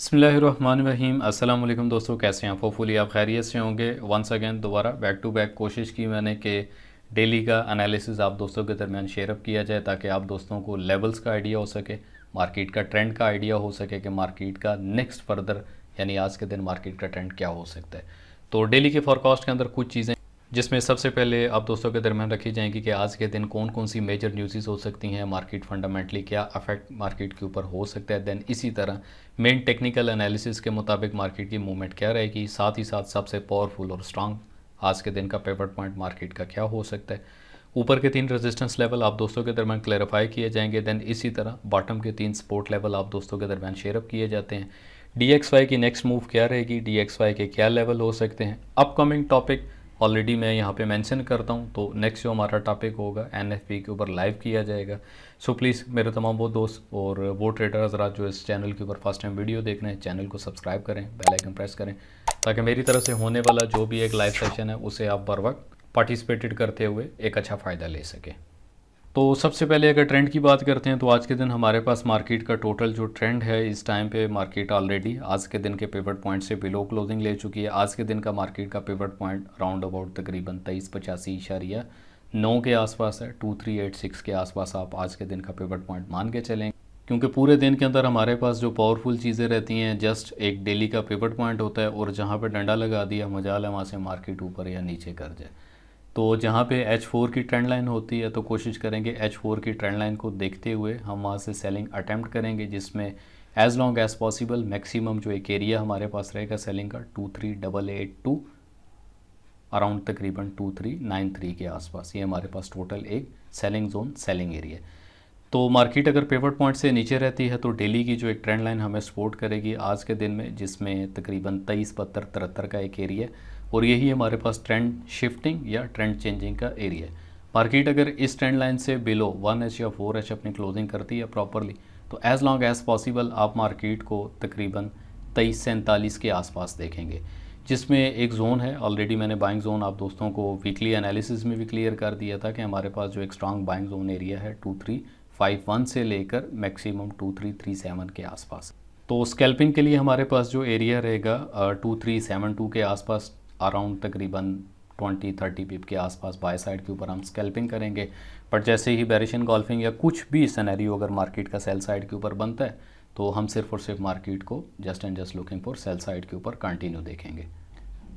बिस्मिल्लाहिर्रहमानिर्रहीम। अस्सलाम वालेकुम दोस्तों, कैसे हैं आप? होपफुली आप खैरियत से होंगे। वंस अगेन दोबारा बैक टू बैक कोशिश की मैंने कि डेली का एनालिसिस आप दोस्तों के दरमियान शेयर अप किया जाए ताकि आप दोस्तों को लेवल्स का आइडिया हो सके, मार्केट का ट्रेंड का आइडिया हो सके कि मार्केट का नेक्स्ट फर्दर यानी आज के दिन मार्केट का ट्रेंड क्या हो सकता है। तो डेली के फॉरकास्ट के अंदर कुछ चीज़ें जिसमें सबसे पहले आप दोस्तों के दरमियान रखी जाएंगी कि आज के दिन कौन कौन सी मेजर न्यूज़ हो सकती हैं, मार्केट फंडामेंटली क्या अफेक्ट मार्केट के ऊपर हो सकता है। देन इसी तरह मेन टेक्निकल एनालिसिस के मुताबिक मार्केट की मूवमेंट क्या रहेगी, साथ ही साथ सबसे पावरफुल और स्ट्रांग आज के दिन का पिवट पॉइंट मार्केट का क्या हो सकता है। ऊपर के 3 रेजिस्टेंस लेवल आप दोस्तों के दरमियान क्लैरिफाई किए जाएंगे। देन इसी तरह बॉटम के 3 सपोर्ट लेवल आप दोस्तों के दरमियान शेयर अप किए जाते हैं। DXY की नेक्स्ट मूव क्या रहेगी, DXY के क्या लेवल हो सकते हैं। अपकमिंग टॉपिक ऑलरेडी मैं यहाँ पे मेंशन करता हूँ। तो नेक्स्ट जो हमारा टॉपिक होगा NFP के ऊपर लाइव किया जाएगा। सो प्लीज़ मेरे तमाम वो दोस्त और वो ट्रेडर हज़रात जो इस चैनल के ऊपर फर्स्ट टाइम वीडियो देख रहे हैं, चैनल को सब्सक्राइब करें, बेल आइकन प्रेस करें ताकि मेरी तरफ से होने वाला जो भी एक लाइव सेशन है उसे आप बर वक्त पार्टिसिपेटेड करते हुए एक अच्छा फ़ायदा ले सकें। तो सबसे पहले अगर ट्रेंड की बात करते हैं तो आज के दिन हमारे पास मार्केट का टोटल जो ट्रेंड है, इस टाइम पे मार्केट ऑलरेडी आज के दिन के पिवट पॉइंट से बिलो क्लोजिंग ले चुकी है। आज के दिन का मार्केट का पिवट पॉइंट राउंड अबाउट तकरीबन 2385.9 के आसपास है। 2386 के आसपास आप आज के दिन का पिवट पॉइंट मान के चलें, क्योंकि पूरे दिन के अंदर हमारे पास जो पावरफुल चीज़ें रहती हैं जस्ट एक डेली का पिवट पॉइंट होता है और जहाँ पर डंडा लगा दिया मजाल है वहाँ से मार्केट ऊपर या नीचे कर जाए। तो जहाँ पे H4 की ट्रेंड लाइन होती है तो कोशिश करेंगे H4 की ट्रेंड लाइन को देखते हुए हम वहाँ से सेलिंग अटैम्प्ट करेंगे, जिसमें as long as possible maximum जो एक एरिया हमारे पास रहेगा सेलिंग का 23882 अराउंड तकरीबन 2393 के आसपास, ये हमारे पास टोटल एक सेलिंग जोन सेलिंग एरिया। तो मार्केट अगर पिवट पॉइंट से नीचे रहती है तो डेली की जो एक ट्रेंड लाइन हमें सपोर्ट करेगी आज के दिन में, जिसमें तकरीबन 2372-73 का एक एरिया और यही हमारे पास ट्रेंड शिफ्टिंग या ट्रेंड चेंजिंग का एरिया है। मार्केट अगर इस ट्रेंड लाइन से बिलो 1H या 4H अपनी क्लोजिंग करती है प्रॉपरली तो एज़ लॉन्ग एज़ पॉसिबल आप मार्केट को तकरीबन 2347 के आसपास देखेंगे, जिसमें एक ज़ोन है। ऑलरेडी मैंने बाइंग ज़ोन आप दोस्तों को वीकली एनालिसिस में भी क्लियर कर दिया था कि हमारे पास जो एक स्ट्रांग बाइंग ज़ोन एरिया है 2351 से लेकर मैक्सिमम 2337 के आसपास। तो स्कैल्पिंग के लिए हमारे पास जो एरिया रहेगा 2372 के आसपास अराउंड तकरीबन 20-30 पिप के आसपास बाय साइड के ऊपर हम स्कैल्पिंग करेंगे। बट जैसे ही बेरिश गॉल्फिंग या कुछ भी सिनेरियो अगर मार्केट का सेल साइड के ऊपर बनता है तो हम सिर्फ और सिर्फ मार्केट को just and just looking for cell side के ऊपर कंटिन्यू देखेंगे।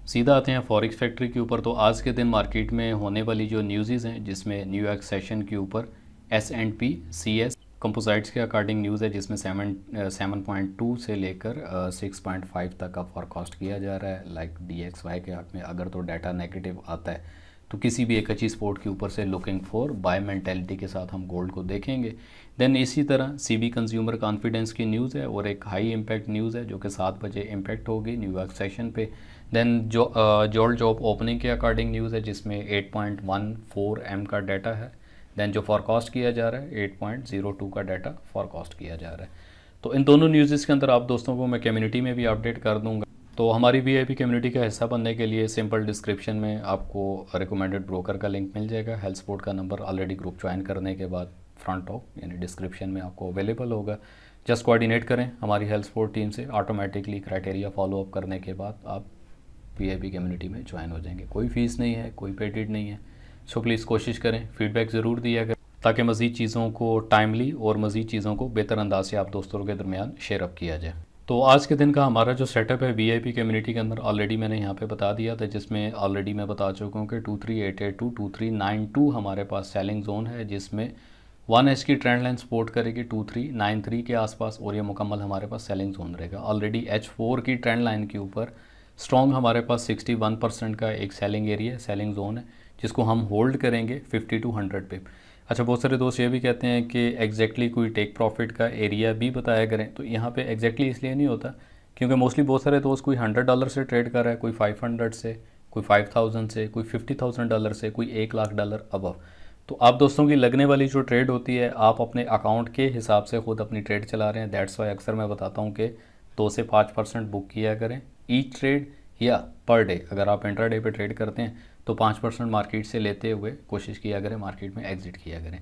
सीधा आते हैं फॉरेक्स फैक्ट्री के ऊपर। तो आज के दिन मार्केट में होने वाली जो न्यूज़ हैं, जिसमें न्यूयॉर्क सेशन के ऊपर S&P CS कंपोजिट्स के अकॉर्डिंग न्यूज़ है, जिसमें 7.2 से लेकर 6.5 तक का फॉरकास्ट किया जा रहा है। लाइक DXY के हक में अगर तो डाटा नेगेटिव आता है तो किसी भी एक अच्छी स्पोर्ट के ऊपर से लुकिंग फॉर बाय मेंटेलिटी के साथ हम गोल्ड को देखेंगे। देन इसी तरह CB कंज्यूमर कॉन्फिडेंस की न्यूज़ है और एक हाई इम्पैक्ट न्यूज़ है जो कि 7 बजे इम्पैक्ट होगी न्यूयॉर्क सेशन पे। देन जो जॉल जॉब ओपनिंग के अकॉर्डिंग न्यूज़ है, जिसमें 8.14 M का डाटा है। देन जो फॉरकास्ट किया जा रहा है 8.02 का डाटा फॉरकास्ट किया जा रहा है। तो इन दोनों न्यूज़ के अंदर आप दोस्तों को मैं कम्युनिटी में भी अपडेट कर दूंगा। तो हमारी VIP कम्युनिटी का हिस्सा बनने के लिए सिंपल डिस्क्रिप्शन में आपको रिकमेंडेड ब्रोकर का लिंक मिल जाएगा। हेल्थ सपोर्ट का नंबर ऑलरेडी ग्रुप ज्वाइन करने के बाद फ्रंट ऑफ यानी डिस्क्रिप्शन में आपको अवेलेबल होगा। जस्ट कोऑर्डिनेट करें हमारी हेल्थ सपोर्ट टीम से, ऑटोमेटिकली क्राइटेरिया फॉलो अप करने के बाद आप VIP कम्युनिटी में ज्वाइन हो जाएंगे। कोई फ़ीस नहीं है, कोई पेडेड नहीं है। सो प्लीज़ कोशिश करें, फीडबैक ज़रूर दिया करें ताकि मज़ीद चीज़ों को टाइमली और मज़ीद चीज़ों को बेहतर अंदाज से आप दोस्तों के दरमियान शेयर अप किया जाए। तो आज के दिन का हमारा जो सेटअप है VIP कम्युनिटी के अंदर ऑलरेडी मैंने यहाँ पे बता दिया था, जिसमें ऑलरेडी मैं बता चुका हूँ कि 23882 2392 हमारे पास सेलिंग जोन है, जिसमें 1H की ट्रेंड लाइन सपोर्ट करेगी 2393 के आसपास और ये मुकम्मल हमारे पास सेलिंग जोन रहेगा। ऑलरेडी H4 की ट्रेंड लाइन के ऊपर स्ट्रॉन्ग हमारे पास 61% का एक सेलिंग एरिया सेलिंग जोन है, जिसको हम होल्ड करेंगे 50 to 100 पिप। अच्छा, बहुत सारे दोस्त ये भी कहते हैं कि एग्जैक्टली कोई टेक प्रॉफिट का एरिया भी बताया करें। तो यहाँ पे एग्जैक्टली इसलिए नहीं होता क्योंकि मोस्टली बहुत सारे दोस्त कोई $100 से ट्रेड कर रहा है, कोई 500 से, कोई 5000 से, कोई $50,000 से, कोई $1,00,000 अबव। तो आप दोस्तों की लगने वाली जो ट्रेड होती है आप अपने अकाउंट के हिसाब से ख़ुद अपनी ट्रेड चला रहे हैं। दैट्स वाई अक्सर मैं बताता हूँ कि 2 से 5% बुक किया करें ईच ट्रेड या पर डे। अगर आप इंट्राडे पे ट्रेड करते हैं तो 5% मार्केट से लेते हुए कोशिश किया करें मार्केट में एग्जिट किया करें।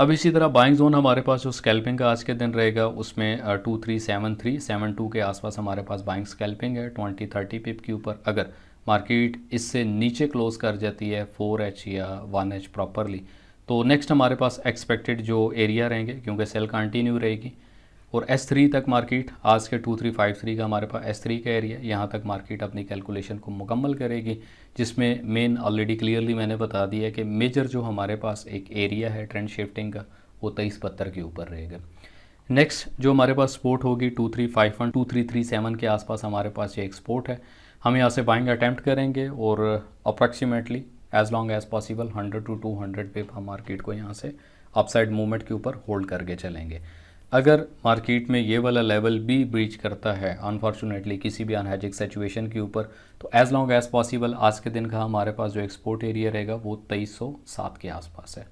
अब इसी तरह बाइंग जोन हमारे पास जो स्कैल्पिंग का आज के दिन रहेगा उसमें 2373 के आसपास हमारे पास बाइंग स्कैल्पिंग है 20-30 पिप के ऊपर। अगर मार्केट इससे नीचे क्लोज कर जाती है 4H या 1H प्रॉपरली, तो नेक्स्ट हमारे पास एक्सपेक्टेड जो एरिया रहेंगे, क्योंकि सेल कंटिन्यू रहेगी, और S3 तक मार्केट आज के 2353 का हमारे पास S3 का एरिया, यहाँ तक मार्केट अपनी कैलकुलेशन को मुकम्मल करेगी, जिसमें मेन ऑलरेडी क्लियरली मैंने बता दिया है कि मेजर जो हमारे पास एक एरिया है ट्रेंड शिफ्टिंग का वो 2372 के ऊपर रहेगा। नेक्स्ट जो हमारे पास सपोर्ट होगी 2351 2337 के आसपास हमारे पास ये एक सपोर्ट है। हम यहाँ से बाइंग अटैम्प्ट करेंगे और approximately as long as possible 100 to 200 pip हम मार्केट को यहाँ से अपसाइड मूवमेंट के ऊपर होल्ड करके चलेंगे। अगर मार्केट में ये वाला लेवल भी ब्रीच करता है अनफॉर्चुनेटली किसी भी अनहेजिंग सिचुएशन के ऊपर, तो एज लॉन्ग एज पॉसिबल आज के दिन का हमारे पास जो एक्सपोर्ट एरिया रहेगा वो 2307 के आसपास है।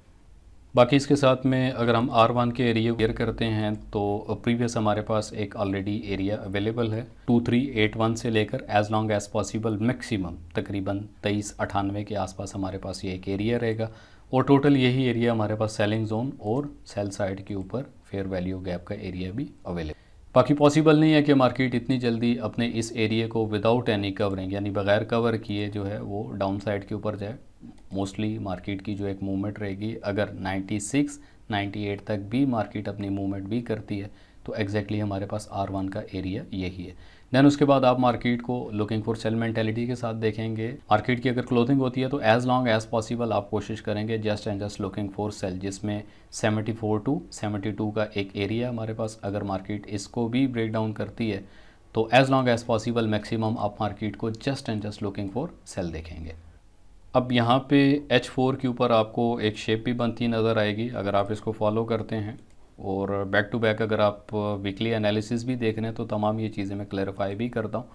बाकी इसके साथ में अगर हम R1 के एरिया क्लियर करते हैं तो प्रीवियस हमारे पास एक ऑलरेडी एरिया अवेलेबल है 2381 से लेकर as long as possible maximum तकरीबन 2398 के आसपास हमारे पास ये एक एरिया रहेगा, और टोटल यही एरिया हमारे पास सेलिंग जोन और सेल साइड के ऊपर फेयर वैल्यू गैप का एरिया भी अवेलेबल। बाकी पॉसिबल नहीं है कि मार्केट इतनी जल्दी अपने इस एरिया को विदाउट एनी कवरिंग यानी बगैर कवर किए जो है वो डाउन साइड के ऊपर जाए। मोस्टली मार्केट की जो एक मूवमेंट रहेगी, अगर 96 98 तक भी मार्केट अपनी मूवमेंट भी करती है तो एग्जैक्टली हमारे पास R1 का एरिया यही है। देन उसके बाद आप मार्केट को लुकिंग फॉर सेल मेंटेलिटी के साथ देखेंगे। मार्केट की अगर क्लोजिंग होती है तो एज लॉन्ग एज पॉसिबल आप कोशिश करेंगे just and just looking for cell, जिसमें 74 to 72 का एक एरिया हमारे पास, अगर मार्केट इसको भी ब्रेक डाउन करती है तो as long as possible maximum आप मार्केट को just and just looking for sale देखेंगे। अब यहाँ पे H4 के ऊपर आपको एक शेप भी बनती नज़र आएगी अगर आप इसको फॉलो करते हैं, और बैक टू बैक अगर आप वीकली एनालिसिस भी देख रहे हैं तो तमाम ये चीज़ें मैं क्लैरिफाई भी करता हूँ।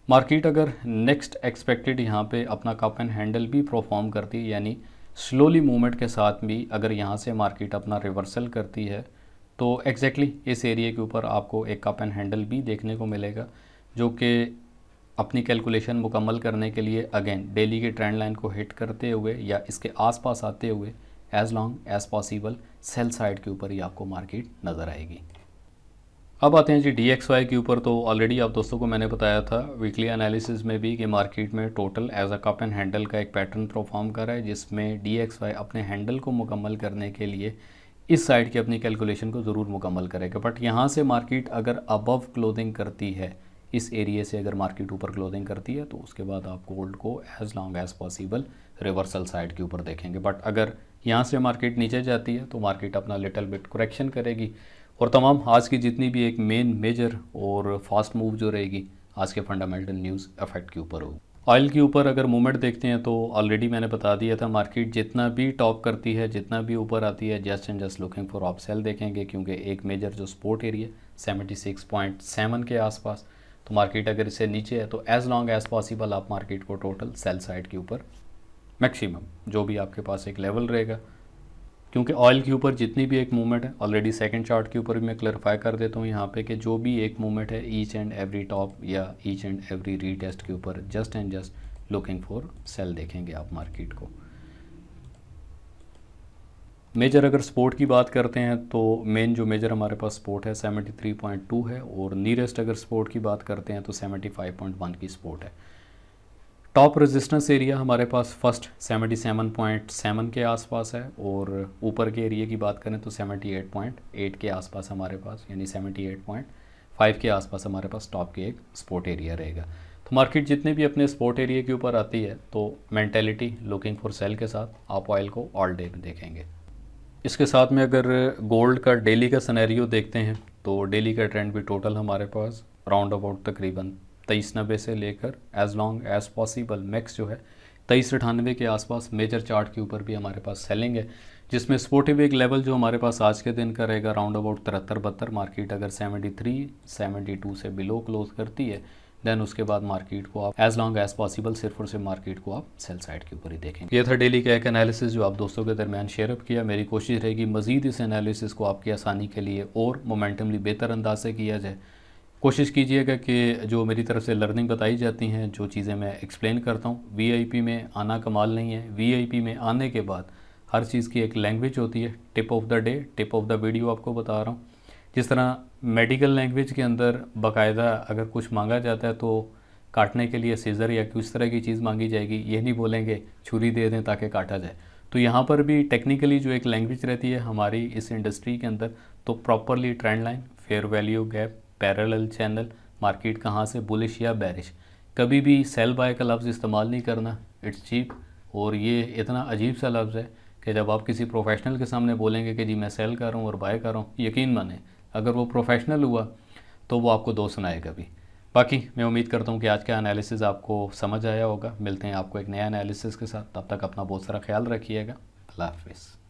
मार्केट अगर नेक्स्ट एक्सपेक्टेड यहाँ पे अपना कप एंड हैंडल भी परफॉर्म करती है, यानी स्लोली मूवमेंट के साथ भी अगर यहाँ से मार्केट अपना रिवर्सल करती है तो एग्जैक्टली इस एरिया के ऊपर आपको एक कप एंड हैंडल भी देखने को मिलेगा, जो कि अपनी कैलकुलेशन मुकम्मल करने के लिए अगेन डेली के ट्रेंड लाइन को हिट करते हुए या इसके आसपास आते हुए as long as possible sale side के ऊपर ही आपको मार्केट नज़र आएगी। अब आते हैं जी DXY के ऊपर। तो ऑलरेडी आप दोस्तों को मैंने बताया था वीकली एनालिसिस में भी कि मार्केट में total as a cup and handle का एक पैटर्न परफॉर्म कर रहा है, जिसमें DXY अपने हैंडल को मुकम्मल करने के लिए इस साइड की अपनी कैलकुलेशन को ज़रूर मुकम्मल करेगा। बट यहाँ से मार्केट अगर अबव क्लोजिंग करती है, इस एरिया से अगर मार्केट ऊपर क्लोजिंग करती है तो उसके बाद आप गोल्ड को as long as possible reversal side के ऊपर देखेंगे। बट अगर यहाँ से मार्केट नीचे जाती है तो मार्केट अपना लिटिल बिट करेक्शन करेगी, और तमाम आज की जितनी भी एक मेन मेजर और फास्ट मूव जो रहेगी आज के फंडामेंटल न्यूज़ इफेक्ट के ऊपर होगी। ऑयल के ऊपर अगर मूवमेंट देखते हैं तो ऑलरेडी मैंने बता दिया था मार्केट जितना भी टॉप करती है, जितना भी ऊपर आती है, just and just looking for off sale देखेंगे, क्योंकि एक मेजर जो सपोर्ट एरिया 76.7 के आसपास, तो मार्केट अगर इससे नीचे है तो एज लॉन्ग एज पॉसिबल आप मार्केट को टोटल सेल साइड के ऊपर मैक्सिमम जो भी आपके पास एक लेवल रहेगा, क्योंकि ऑयल के ऊपर जितनी भी एक मूवमेंट है ऑलरेडी सेकंड चार्ट के ऊपर भी मैं क्लैरिफाई कर देता हूँ यहाँ पे कि जो भी एक मूवमेंट है ईच एंड एवरी टॉप या ईच एंड एवरी रीटेस्ट के ऊपर just and just looking for sale देखेंगे आप मार्केट को। मेजर अगर सपोर्ट की बात करते हैं तो मेन जो मेजर हमारे पास सपोर्ट है 73.2 है, और नीयरेस्ट अगर सपोर्ट की बात करते हैं तो 75.1 की सपोर्ट है। टॉप रेजिस्टेंस एरिया हमारे पास फर्स्ट 77.7 के आसपास है, और ऊपर के एरिया की बात करें तो 78.8 के आसपास हमारे पास, यानी 78.5 के आसपास हमारे पास टॉप के एक सपोर्ट एरिया रहेगा। तो मार्केट जितने भी अपने सपोर्ट एरिया के ऊपर आती है तो मेंटेलिटी लुकिंग फॉर सेल के साथ आप ऑयल को ऑल डे में देखेंगे। इसके साथ में अगर गोल्ड का डेली का सिनेरियो देखते हैं तो डेली का ट्रेंड भी टोटल हमारे पास राउंड अबाउट तकरीबन 2390 से लेकर as long as possible max जो है 2398 के आसपास मेजर चार्ट के ऊपर भी हमारे पास सेलिंग है, जिसमें सपोर्टिव एक लेवल जो हमारे पास आज के दिन का रहेगा राउंड अबाउट 73-72। मार्केट अगर 73-72 से बिलो क्लोज करती है देन उसके बाद मार्केट को आप एज लॉन्ग एज पॉसिबल सिर्फ और सिर्फ मार्केट को आप सेल साइड के ऊपर ही देखेंगे। ये था डेली का एक एनालिसिस जो आप दोस्तों के दरमियान शेयर अप किया। मेरी कोशिश रहेगी मज़ीद इस एनालिसिस को आपकी आसानी के लिए और मोमेंटमली बेहतर अंदाज से किया जाए। कोशिश कीजिएगा कि जो मेरी तरफ से लर्निंग बताई जाती हैं, जो चीज़ें मैं एक्सप्लेन करता हूँ, वीआईपी में आना कमाल नहीं है। वीआईपी में आने के बाद हर चीज़ की एक लैंग्वेज होती है। Tip of the day, tip of the video आपको बता रहा हूँ। जिस तरह मेडिकल लैंग्वेज के अंदर बाकायदा अगर कुछ मांगा जाता है तो काटने के लिए सीज़र या किस तरह की चीज़ मांगी जाएगी, ये नहीं बोलेंगे छुरी दे दें ताकि काटा जाए। तो यहाँ पर भी टेक्निकली जो एक लैंग्वेज रहती है हमारी इस इंडस्ट्री के अंदर, तो properly trend line, fair value gap, parallel channel, market कहाँ से बुलिश या बैरिश, कभी भी सेल बाय का लफ्ज़ इस्तेमाल नहीं करना, इट्स चीप। और ये इतना अजीब सा लफ्ज़ है कि जब आप किसी प्रोफेशनल के सामने बोलेंगे कि जी मैं सेल कर रहा हूँ और बाय कर रहा हूँ, यकीन माने अगर वो प्रोफेशनल हुआ तो वो आपको दोस्त सुनाएगा भी। बाकी मैं उम्मीद करता हूँ कि आज का एनालिसिस आपको समझ आया होगा। मिलते हैं आपको एक नया एनालिसिस के साथ, तब तक अपना बहुत सारा ख्याल रखिएगा। अल्लाह हाफिज़।